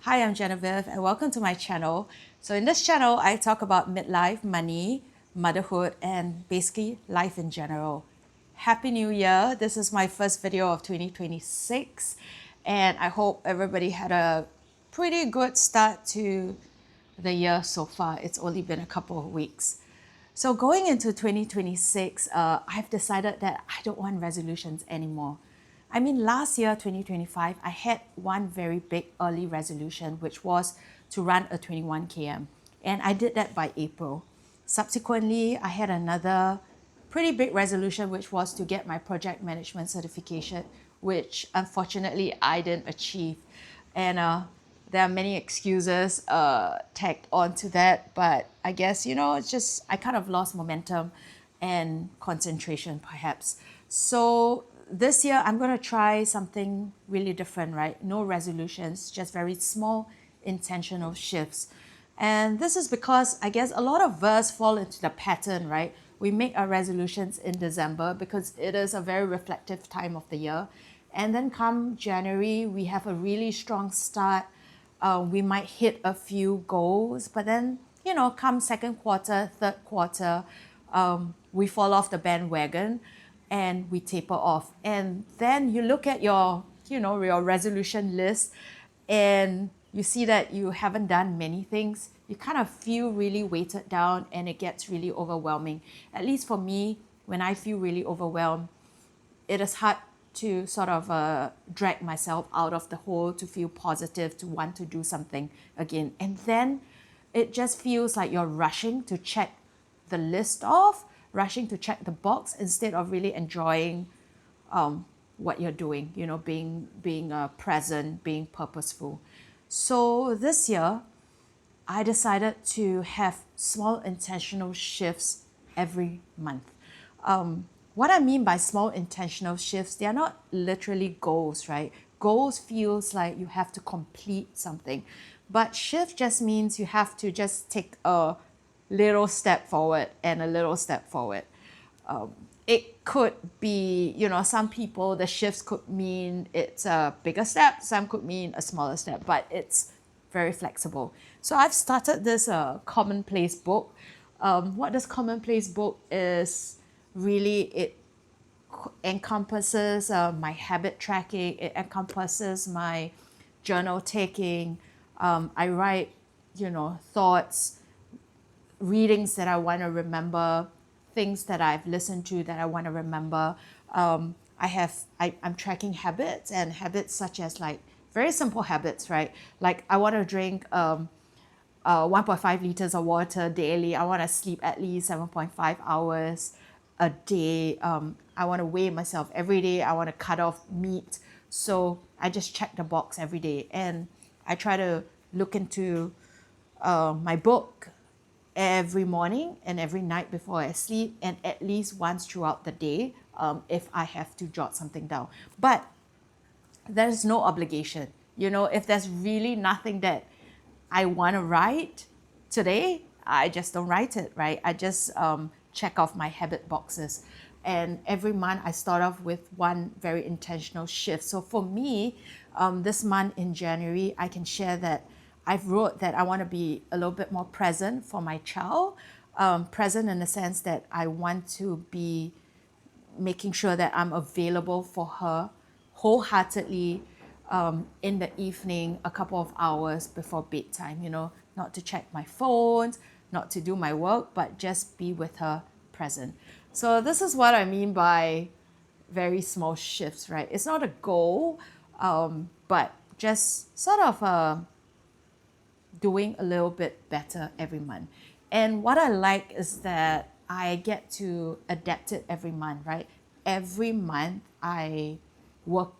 Hi, I'm Genevieve and welcome to my channel. So in this channel, I talk about midlife, money, motherhood, and basically life in general. Happy New Year. This is my first video of 2026 and I hope everybody had a pretty good start to the year so far. It's only been a couple of weeks. So going into 2026, I've decided that I don't want resolutions anymore. I mean, last year, 2025, I had one very big early resolution, which was to run a 21 km. And I did that by April. Subsequently, I had another pretty big resolution, which was to get my project management certification, which unfortunately I didn't achieve. And there are many excuses tagged onto that, but I guess, it's just I kind of lost momentum and concentration perhaps. So this year I'm going to try something really different, right? No resolutions, just very small intentional shifts. And this is because I guess a lot of us fall into the pattern, right? We make our resolutions in December because it is a very reflective time of the year. And then come January, we have a really strong start. We might hit a few goals, but then, come second quarter, third quarter, we fall off the bandwagon and we taper off. And then you look at your resolution list and you see that you haven't done many things. You kind of feel really weighted down and it gets really overwhelming. At least for me, when I feel really overwhelmed, it is hard to sort of drag myself out of the hole, to feel positive, to want to do something again. And then it just feels like you're rushing to check the list off, rushing to check the box instead of really enjoying what you're doing, being present, being purposeful. So this year, I decided to have small intentional shifts every month. What I mean by small intentional shifts, they are not literally goals, right? Goals feels like you have to complete something, but shift just means you have to just take a little step forward and a little step forward. It could be, some people, the shifts could mean it's a bigger step, some could mean a smaller step, but it's very flexible. So I've started this commonplace book. What this commonplace book is really, it encompasses my habit tracking, it encompasses my journal taking. I write, thoughts, readings that I want to remember, things that I've listened to that I want to remember. I'm tracking habits, and habits such as like very simple habits, right? Like I want to drink 1.5 liters of water daily. I want to sleep at least 7.5 hours a day. I want to weigh myself every day. I want to cut off meat. So I just check the box every day. And I try to look into my book every morning and every night before I sleep, and at least once throughout the day if I have to jot something down. But there's no obligation. If there's really nothing that I want to write today, I just don't write it, right? I just check off my habit boxes. And every month I start off with one very intentional shift. So for me, this month in January, I can share that I've wrote that I want to be a little bit more present for my child. Present in the sense that I want to be making sure that I'm available for her wholeheartedly in the evening, a couple of hours before bedtime, not to check my phone, not to do my work, but just be with her present. So this is what I mean by very small shifts, right? It's not a goal, but just sort of doing a little bit better every month. And what I like is that I get to adapt it every month, right? Every month I work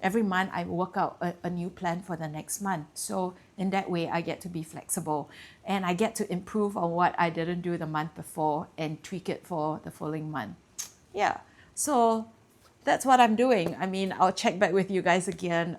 every month I work out a new plan for the next month. So in that way I get to be flexible and I get to improve on what I didn't do the month before and tweak it for the following month. Yeah. So that's what I'm doing. I mean, I'll check back with you guys again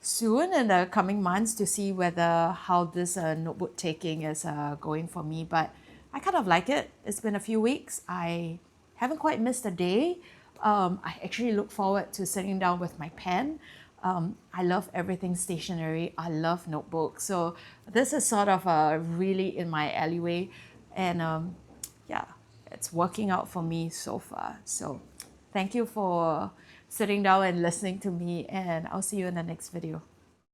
soon in the coming months to see whether how this notebook taking is going for me. But I kind of like it. It's been a few weeks. I haven't quite missed a day. I actually look forward to sitting down with my pen I love everything stationery. I love notebooks. So this is sort of really in my alleyway. And yeah, it's working out for me so far. So thank you for sitting down and listening to me. And I'll see you in the next video.